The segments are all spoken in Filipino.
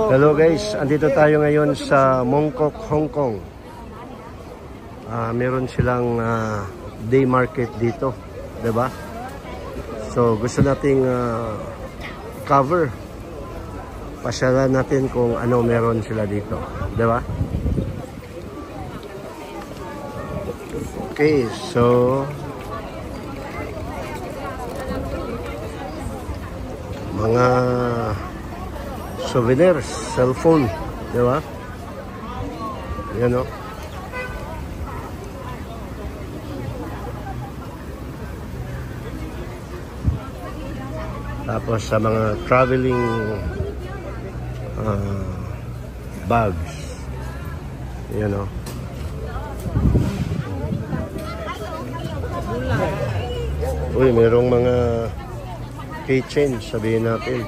Hello guys, andito tayo ngayon sa Mongkok, Hong Kong. Meron silang day market dito, 'di ba? So gusto nating cover. Pasyalan natin kung ano meron sila dito, 'di ba? Okay, so mga souvenirs, cellphone, di ba? Yan o. Tapos sa mga traveling bags, yan o. Uy, mayroong mga keychain, sabihin natin.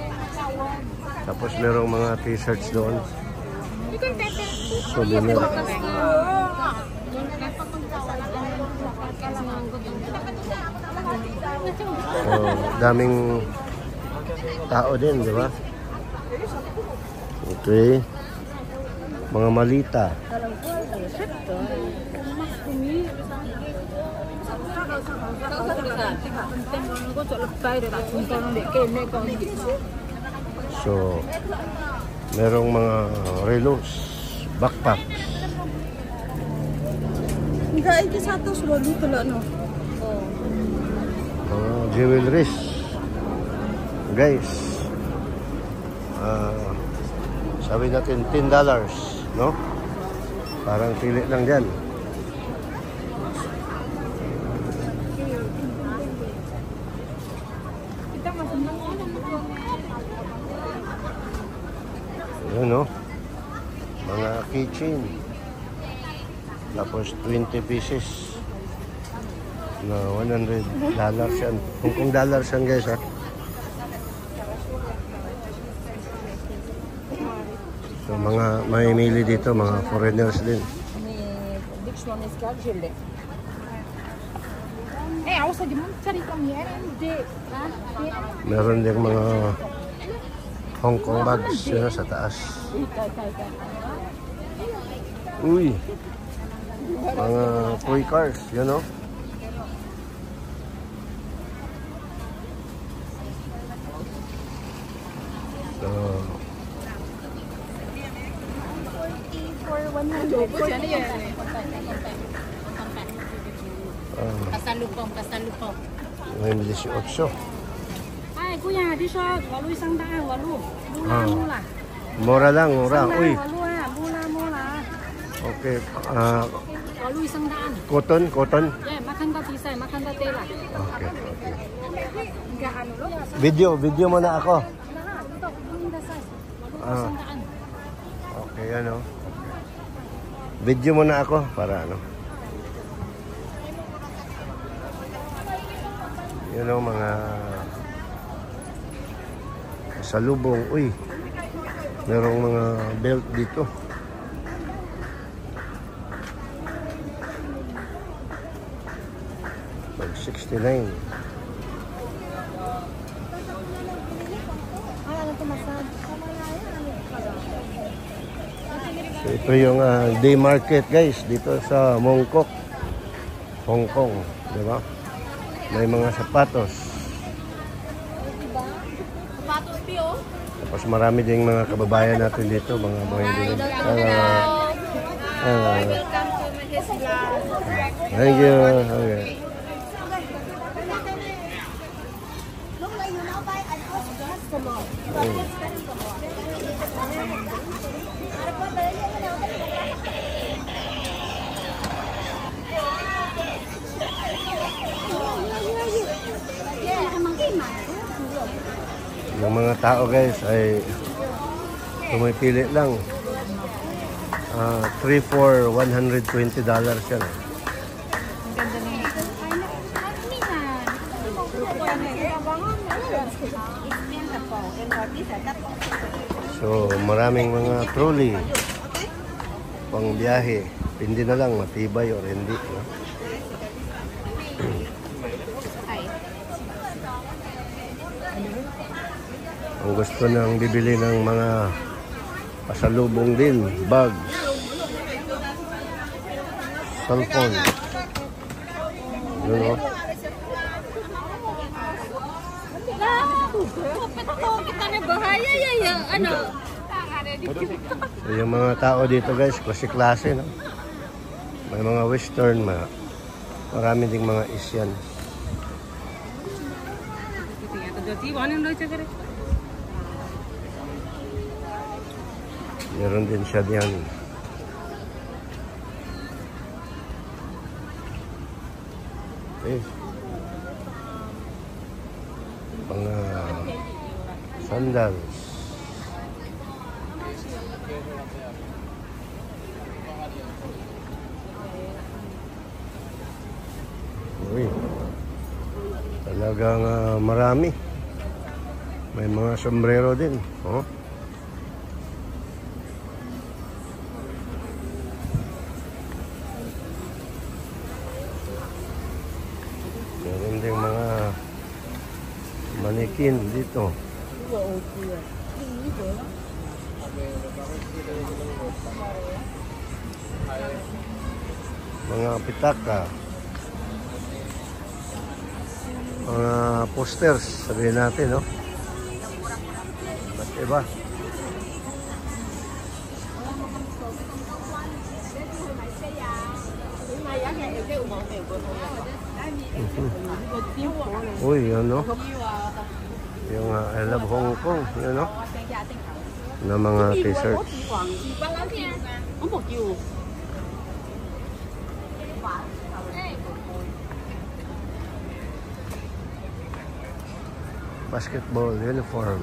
Tapos merong mga t-shirts doon. Souvenir. Oh, daming tao din, di ba? Okay. Mga malita. So, merong mga relos, backpacks. Enggak, itu satu sudah lupa lah no. Jewelries. Guys, sabi natin $10, no? Parang pili lang dyan. Yun, no? Mga keychain. Tapos 20 pieces na $100 yan. Kung dollars yan guys, ha? So mga mamimili dito, mga foreigners din. Meron din mga Hong Kong bags yun sa taas. Uy, mga toy cars, you know. So, pasalubong. May 18. Ay, kuya, di siya, walu isang daan, walu. Mula. Mura lang, mura. Uy. Mula. Okay. Walu isang daan. Cotton? Yeah, makanda tisay, makanda tela. Okay. Enggak ano lo. Video mo na ako. Isang daan. Okay, ano. Video mo na ako para ano. Yun know, mga salubong. Uy, merong mga belt dito. Pag 69. So, ito yung day market guys dito sa Mongkok, Hong Kong, di ba? May mga sapatos. Sapatos piyo. Tapos marami ding mga kababayan natin dito, mga hindi. Welcome to Malaysia. Thank you. Okay. Yung mga tao guys ay pumipili lang. 3 for $120 yan. So maraming mga trolley pang biyahe. Hindi na lang matibay or hindi, no? Ang Kung gusto nang bibili ng mga pasalubong din, bags, cellphone. Yun o. Kita na bahaya ya. Ano? So, yung mga tao dito guys, klase-klase, no? May mga western, marami ding mga Asian. Meron din siya diyan. Okay. Mga sandals. Uy. Talagang marami. May mga sombrero din. Oh. Meron din mga manikin dito. Mga pitaka. Mga posters, sabihin natin, no? Ba't iba? Uy, ano? Yung I love Hong Kong, yun, no? Na mga t-shirts. Basketball uniform.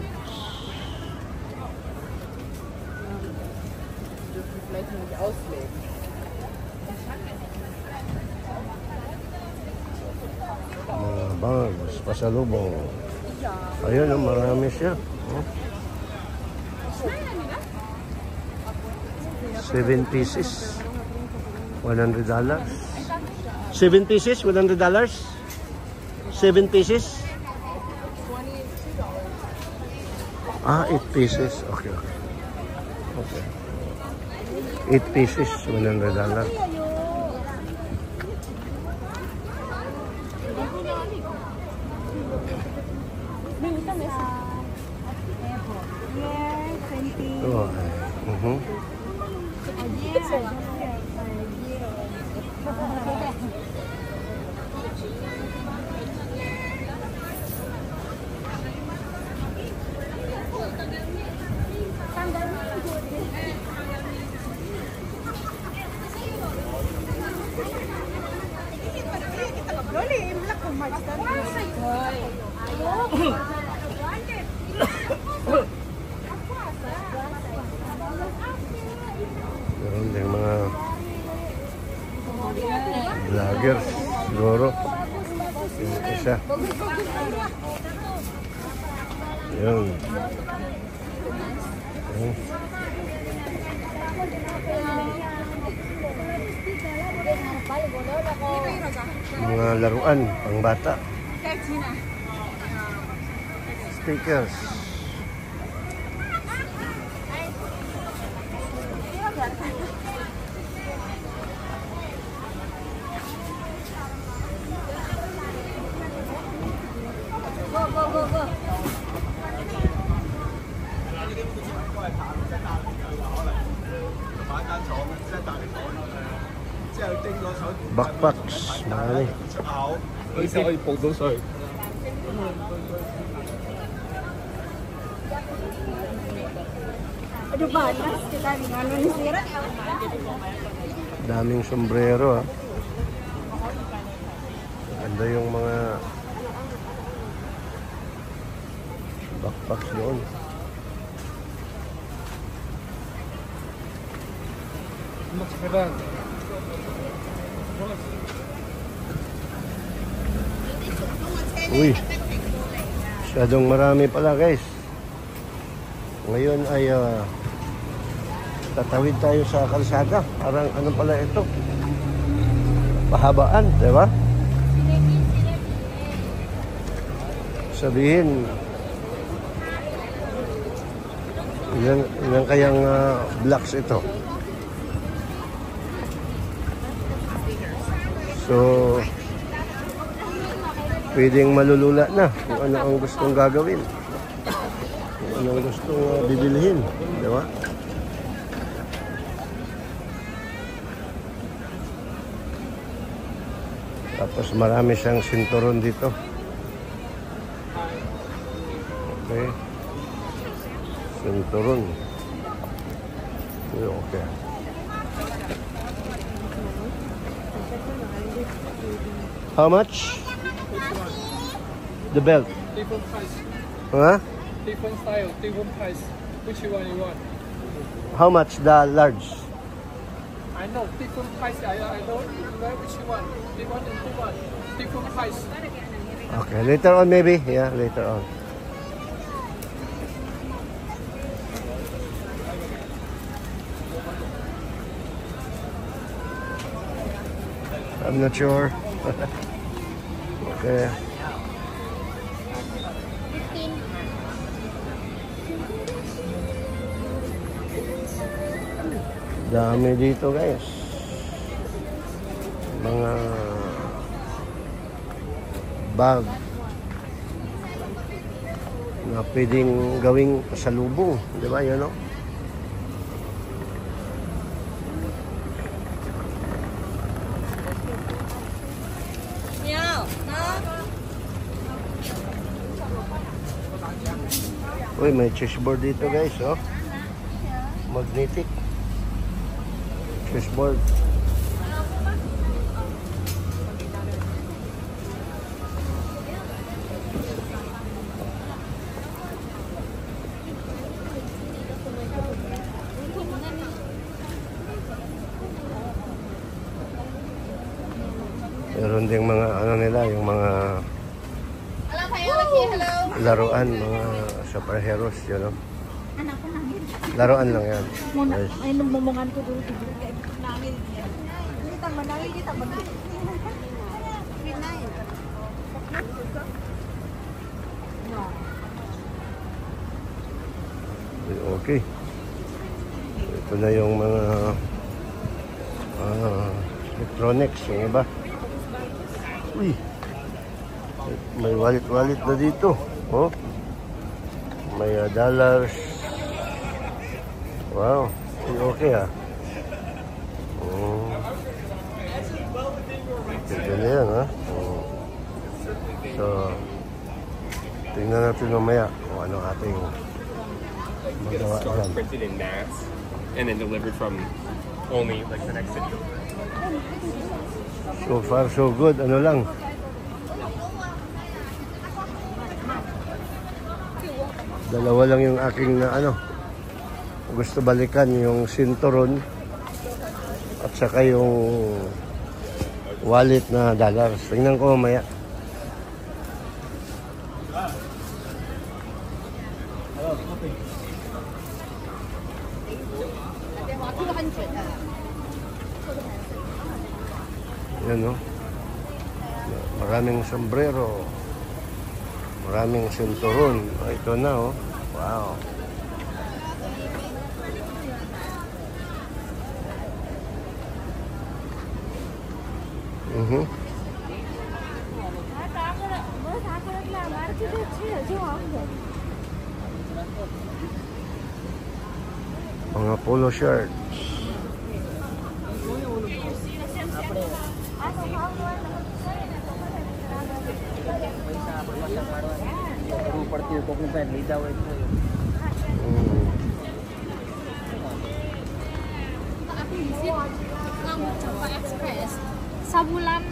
Mga bags, pasalubong. Ayun, marami siya. Oh. 7 pieces. $100. 7 pieces, $100. 7 pieces. 8 pieces. Okay. 8 pieces, $100. Oh, meron din mga vloggers siguro yung isa yun mga laruan pang bata, stickers. Backpacks, marami. Daming sombrero, ha. Ganda yung mga backpacks doon. Uy, masyadong marami pala guys. Ngayon ay tatawid tayo sa kalsada. Parang ano pala ito? Pahabaan, di ba? Sabihin Ilan kayang blocks ito? So, pwedeng malulula na kung ano ang gustong gagawin. Kung ano ang gustong bibilhin. Di ba? Tapos marami siyang sinturon dito. Okay. Sinturon. Okay. How much? The belt. Different price. Huh? Different style, different price. Which one you want? How much the large? I know different price. I don't know which one. Different price. Okay, later on maybe. Yeah, later on. I'm not sure. Okay. Dami dito guys. Mga bag na pwedeng gawing pasalubong. Di ba yun, no? Uy, may chessboard dito guys, oh. Magnetic. Chessboard. Meron ding mga ano nila, yung mga laruan, mga superheroes, you know. Laruan lang yan. Guys. Ay, numumungan ko doon. Namin yan. Kita manangin, kita manangin. Okay. Ito na yung mga electronics, yung iba. Uy. May wallet-wallet na dito. Oh. May dollars. Wow. Okay ah. Oh. Ito na yan ha. Oh. So, tingnan natin mamaya kung ano ating magawa dyan. Printed in mass and then delivered from only like the next city. So far so good. Ano lang. Dalawa lang yung aking na ano. Gusto balikan yung sinturon at saka yung wallet na dollars. Tingnan ko mamaya. Yan no. Maraming sombrero. Maraming sinturon. Oh, ito na oh. Wow. Mga polo shirts. Sa bulan.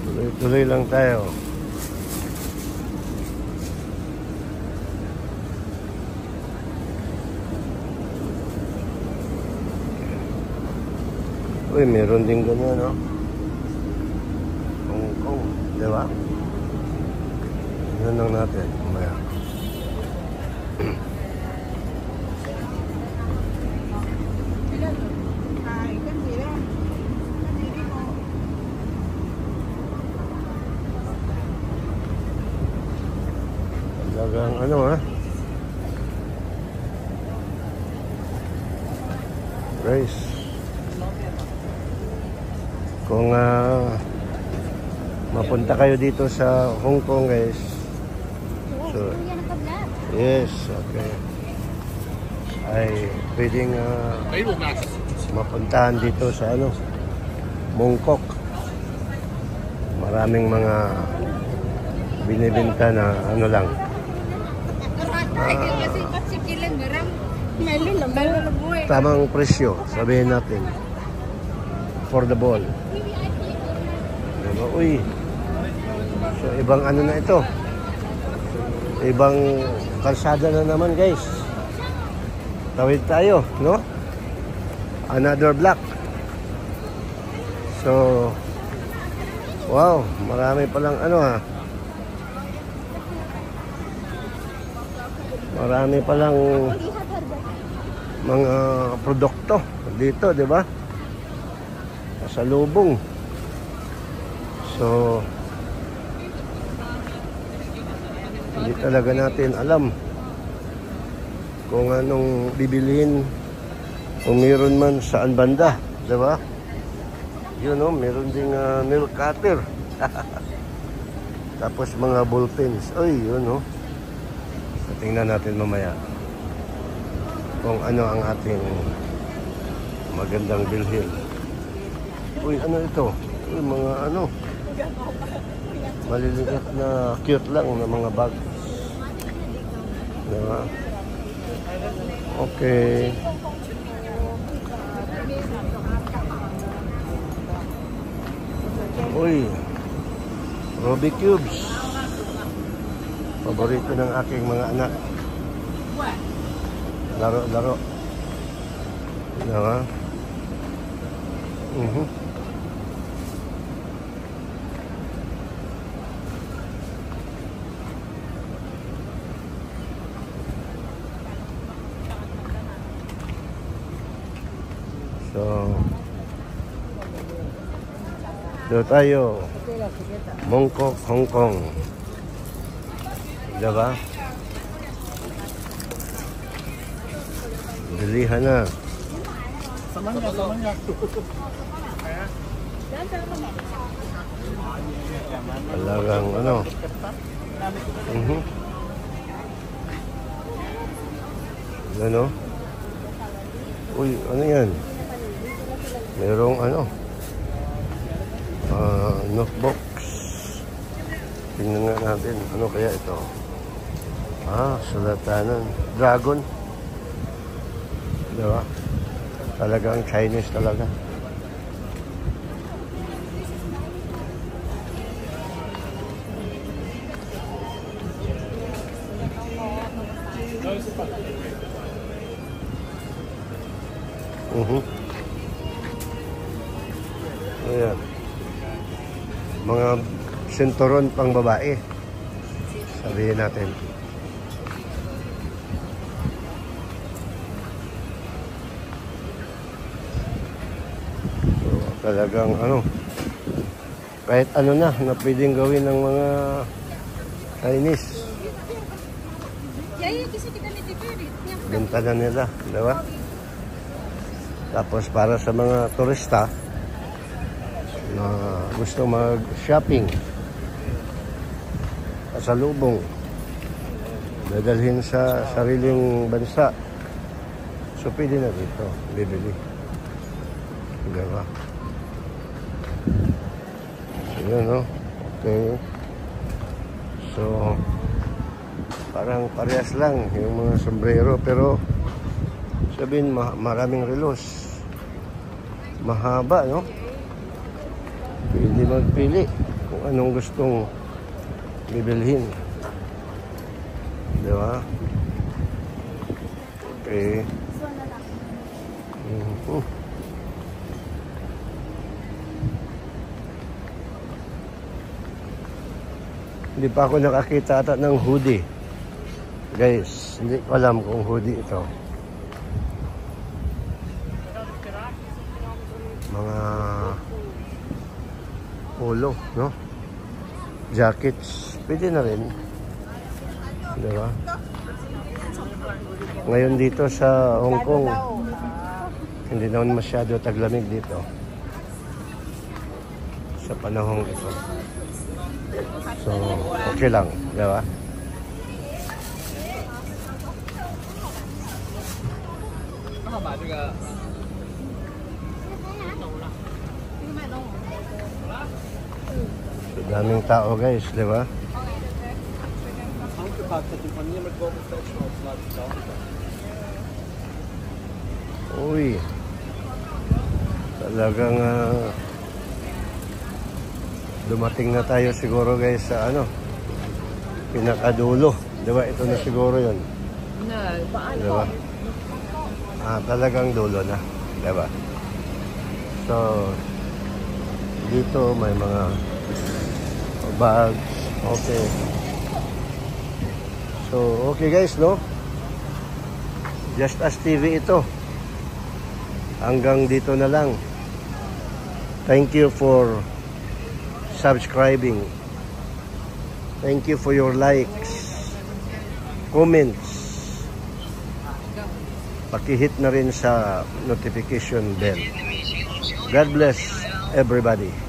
Tuloy-tuloy lang tayo. Uy, meron din ganyan, no? Hong Kong, di ba? Yan lang natin, umaya. Talagang ano ha. Guys, kung mapunta kayo dito sa Hong Kong guys, so yes, okay, ay pwedeng mapuntahan dito sa ano, Mongkok. Maraming mga binibenta na ano lang, tamang presyo, sabihin natin, affordable. Diba? Uy, so ibang ano na ito, ibang kalsada na naman guys. Tawid tayo, no? Another block. So wow, marami palang ano ha, marami palang mga produkto dito, di ba? Sa lubong. So hindi talaga natin alam kung anong bibilihin, kung meron man saan banda, di ba? Yun o, meron ding milk cutter. Tapos mga ballpens. Uy, yun o. Tingnan natin mamaya kung ano ang ating magandang bilhin. Uy, ano ito? Uy, mga ano, maliliit na cute lang na mga bag. Diba? Okay. Uy, Rubik Cubes. Paborito ng aking mga anak. Laro-laro. Diba? So, dito tayo, Mongkok, Hong Kong. Diba? Bilihan na. Talagang ano. Ano? Uy, ano yan? Merong ano? Notebox. Tingnan nga natin. Ano kaya ito? Sulatanan. Dragon. Diba? Talagang Chinese talaga. Ayan. Mga sinturon pang babae. Sabihin natin. So, talagang ano, kahit ano na pwedeng gawin ng mga Chinese. Benta na nila, diba? Tapos para sa mga turista na gusto mag-shopping sa lubong, dadalhin sa sariling bansa, so pwede na dito bibili, diba? Yun, no? Okay, so parang parehas lang yung mga sombrero, pero sabihin maraming relos, mahaba, no? Pwede magpili kung anong gustong bibilhin, diba? Okay. Hindi pa ako nakakita ata ng hoodie, guys. Hindi ko alam kung hoodie ito. Mga polo, no? Jackets, pwede na rin. Di ba? Ngayon dito sa Hong Kong, hindi naman masyado taglamig dito. Sa panahong ito. So, okay lang. Di ba? So, daming tao guys, di ba? Uy. Talagang dumating na tayo siguro guys sa ano, pinakadulo. Di ba? Ito na siguro yun. Di ba? Talagang dulo na. Di ba? So, dito may mga bags. Okay. So, okay guys, no? Just As TV ito. Hanggang dito na lang. Thank you for subscribing. Thank you for your likes, comments. Pakihit na rin sa notification bell. God bless everybody.